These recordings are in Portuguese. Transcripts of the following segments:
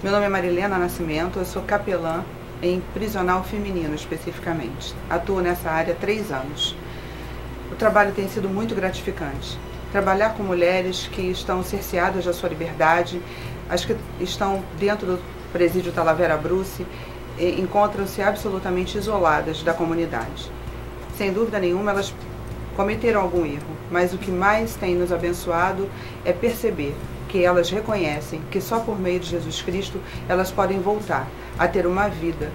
Meu nome é Marilena Nascimento, eu sou capelã em prisional feminino especificamente. Atuo nessa área há 3 anos. O trabalho tem sido muito gratificante. Trabalhar com mulheres que estão cerceadas da sua liberdade, as que estão dentro do presídio Talavera Bruce, encontram-se absolutamente isoladas da comunidade. Sem dúvida nenhuma, elas cometeram algum erro, mas o que mais tem nos abençoado é perceber que elas reconhecem que só por meio de Jesus Cristo elas podem voltar a ter uma vida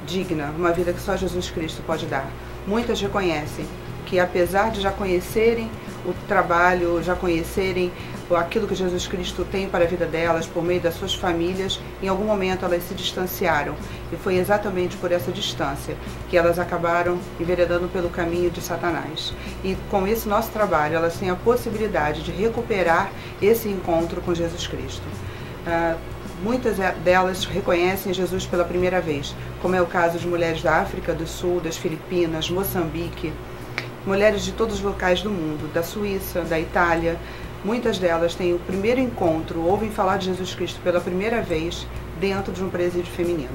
digna, uma vida que só Jesus Cristo pode dar. Muitas reconhecem que, apesar de já conhecerem o trabalho, já conhecerem aquilo que Jesus Cristo tem para a vida delas por meio das suas famílias, em algum momento elas se distanciaram, e foi exatamente por essa distância que elas acabaram enveredando pelo caminho de Satanás. E com esse nosso trabalho elas têm a possibilidade de recuperar esse encontro com Jesus Cristo. Muitas delas reconhecem Jesus pela primeira vez, como é o caso de mulheres da África do Sul, das Filipinas, Moçambique, mulheres de todos os locais do mundo, da Suíça, da Itália. Muitas delas têm o primeiro encontro, ouvem falar de Jesus Cristo pela primeira vez dentro de um presídio feminino.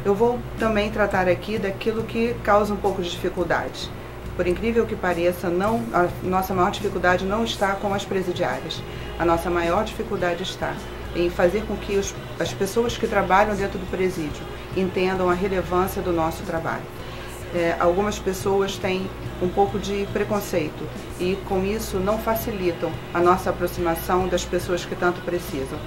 Eu vou também tratar aqui daquilo que causa um pouco de dificuldade. Por incrível que pareça, a nossa maior dificuldade não está com as presidiárias. A nossa maior dificuldade está em fazer com que as pessoas que trabalham dentro do presídio entendam a relevância do nosso trabalho. Algumas pessoas têm um pouco de preconceito e com isso não facilitam a nossa aproximação das pessoas que tanto precisam.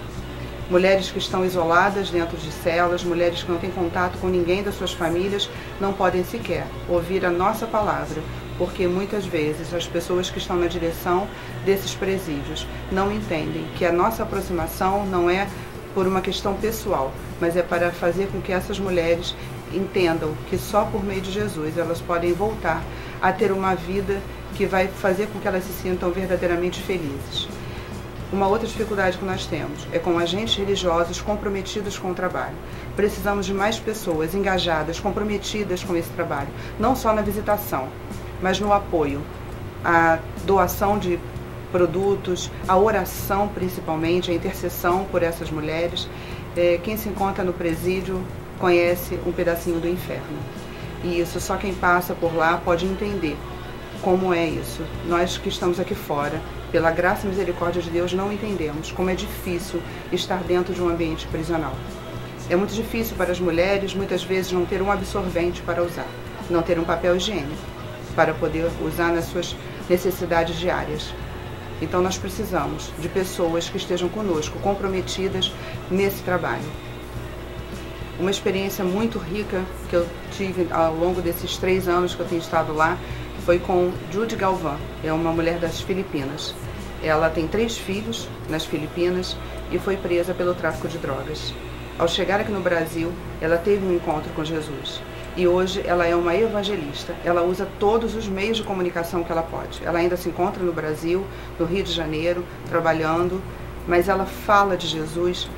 Mulheres que estão isoladas dentro de celas, mulheres que não têm contato com ninguém das suas famílias, não podem sequer ouvir a nossa palavra, porque muitas vezes as pessoas que estão na direção desses presídios não entendem que a nossa aproximação não é por uma questão pessoal, mas é para fazer com que essas mulheres entendam que só por meio de Jesus elas podem voltar a ter uma vida que vai fazer com que elas se sintam verdadeiramente felizes. Uma outra dificuldade que nós temos é com agentes religiosos comprometidos com o trabalho. Precisamos de mais pessoas engajadas, comprometidas com esse trabalho, não só na visitação, mas no apoio, a doação de produtos, a oração principalmente, a intercessão por essas mulheres. Quem se encontra no presídio conhece um pedacinho do inferno. E isso só quem passa por lá pode entender como é isso. Nós que estamos aqui fora, pela graça e misericórdia de Deus, não entendemos como é difícil estar dentro de um ambiente prisional. É muito difícil para as mulheres, muitas vezes, não ter um absorvente para usar, não ter um papel higiênico para poder usar nas suas necessidades diárias. Então nós precisamos de pessoas que estejam conosco, comprometidas nesse trabalho. Uma experiência muito rica que eu tive ao longo desses 3 anos que eu tenho estado lá foi com Judy Galvan, é uma mulher das Filipinas. Ela tem 3 filhos nas Filipinas e foi presa pelo tráfico de drogas. Ao chegar aqui no Brasil, ela teve um encontro com Jesus. E hoje ela é uma evangelista, ela usa todos os meios de comunicação que ela pode. Ela ainda se encontra no Brasil, no Rio de Janeiro, trabalhando, mas ela fala de Jesus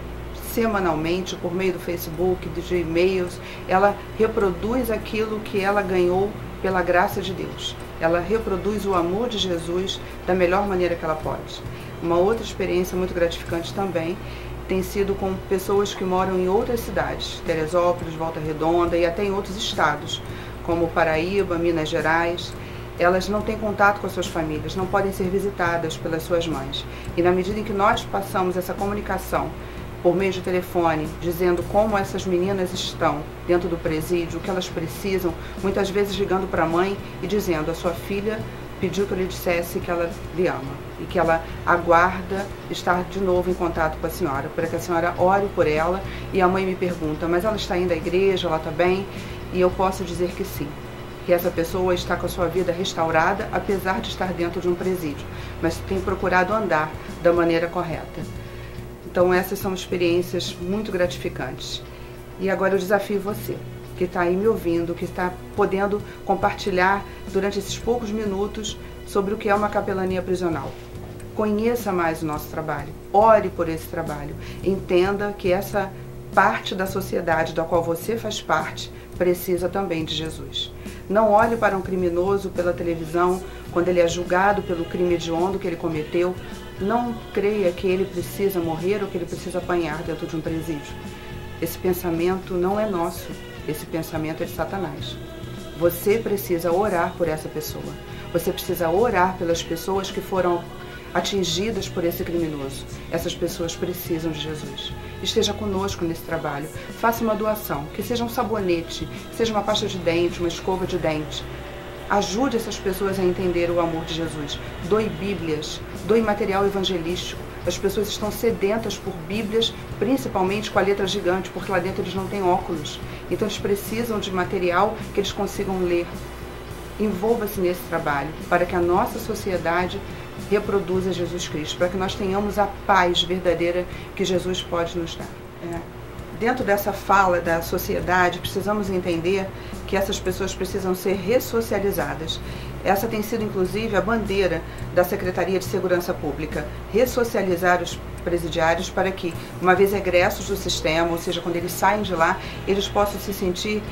semanalmente por meio do Facebook, de e-mails. Ela reproduz aquilo que ela ganhou pela graça de Deus. Ela reproduz o amor de Jesus da melhor maneira que ela pode. Uma outra experiência muito gratificante também tem sido com pessoas que moram em outras cidades, Teresópolis, Volta Redonda e até em outros estados, como Paraíba, Minas Gerais. Elas não têm contato com as suas famílias, não podem ser visitadas pelas suas mães. E na medida em que nós passamos essa comunicação por meio de telefone, dizendo como essas meninas estão dentro do presídio, o que elas precisam, muitas vezes ligando para a mãe e dizendo: a sua filha pediu que eu lhe dissesse que ela lhe ama e que ela aguarda estar de novo em contato com a senhora, para que a senhora ore por ela. E a mãe me pergunta: mas ela está indo à igreja, ela está bem? E eu posso dizer que sim, que essa pessoa está com a sua vida restaurada, apesar de estar dentro de um presídio, mas tem procurado andar da maneira correta. Então essas são experiências muito gratificantes. E agora eu desafio você, que está aí me ouvindo, que está podendo compartilhar durante esses poucos minutos sobre o que é uma capelania prisional. Conheça mais o nosso trabalho, ore por esse trabalho, entenda que essa parte da sociedade da qual você faz parte precisa também de Jesus. Não olhe para um criminoso pela televisão quando ele é julgado pelo crime hediondo que ele cometeu. Não creia que ele precisa morrer ou que ele precisa apanhar dentro de um presídio. Esse pensamento não é nosso, esse pensamento é de Satanás. Você precisa orar por essa pessoa. Você precisa orar pelas pessoas que foram atingidas por esse criminoso. Essas pessoas precisam de Jesus. Esteja conosco nesse trabalho. Faça uma doação, que seja um sabonete, que seja uma pasta de dente, uma escova de dente. Ajude essas pessoas a entender o amor de Jesus. Doe Bíblias, doe material evangelístico. As pessoas estão sedentas por Bíblias, principalmente com a letra gigante, porque lá dentro eles não têm óculos. Então eles precisam de material que eles consigam ler. Envolva-se nesse trabalho para que a nossa sociedade reproduza Jesus Cristo, para que nós tenhamos a paz verdadeira que Jesus pode nos dar. Dentro dessa fala da sociedade, precisamos entender que essas pessoas precisam ser ressocializadas. Essa tem sido, inclusive, a bandeira da Secretaria de Segurança Pública, ressocializar os presidiários para que, uma vez egressos do sistema, ou seja, quando eles saem de lá, eles possam se sentir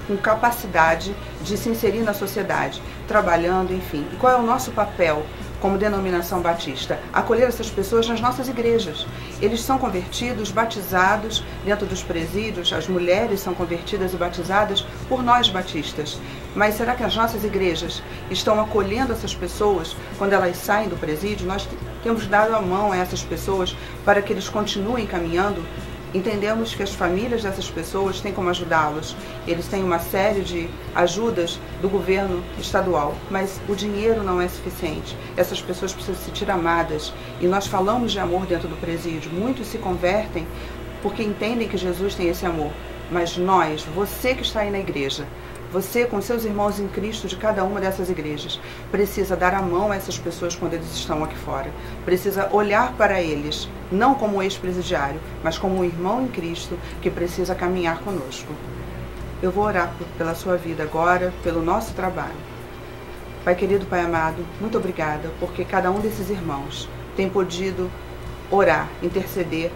com capacidade de se inserir na sociedade, trabalhando, enfim. E qual é o nosso papel como denominação batista? Acolher essas pessoas nas nossas igrejas. Eles são convertidos, batizados dentro dos presídios, as mulheres são convertidas e batizadas por nós batistas. Mas será que as nossas igrejas estão acolhendo essas pessoas quando elas saem do presídio? Nós temos dado a mão a essas pessoas para que eles continuem caminhando. Entendemos que as famílias dessas pessoas têm como ajudá-los. Eles têm uma série de ajudas do governo estadual, mas o dinheiro não é suficiente. Essas pessoas precisam se sentir amadas. E nós falamos de amor dentro do presídio. Muitos se convertem porque entendem que Jesus tem esse amor. Mas nós, você que está aí na igreja, você com seus irmãos em Cristo de cada uma dessas igrejas, precisa dar a mão a essas pessoas quando eles estão aqui fora. Precisa olhar para eles, não como um ex-presidiário, mas como um irmão em Cristo que precisa caminhar conosco. Eu vou orar pela sua vida agora, pelo nosso trabalho. Pai querido, Pai amado, muito obrigada, porque cada um desses irmãos tem podido orar, interceder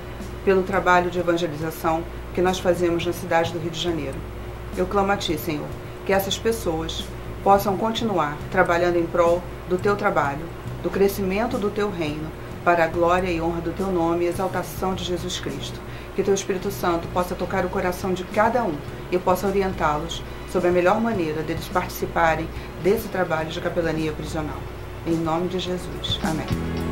pelo trabalho de evangelização que nós fazemos na cidade do Rio de Janeiro. Eu clamo a Ti, Senhor, que essas pessoas possam continuar trabalhando em prol do Teu trabalho, do crescimento do Teu reino, para a glória e honra do Teu nome e exaltação de Jesus Cristo. Que Teu Espírito Santo possa tocar o coração de cada um e possa orientá-los sobre a melhor maneira deles participarem desse trabalho de capelania prisional. Em nome de Jesus. Amém.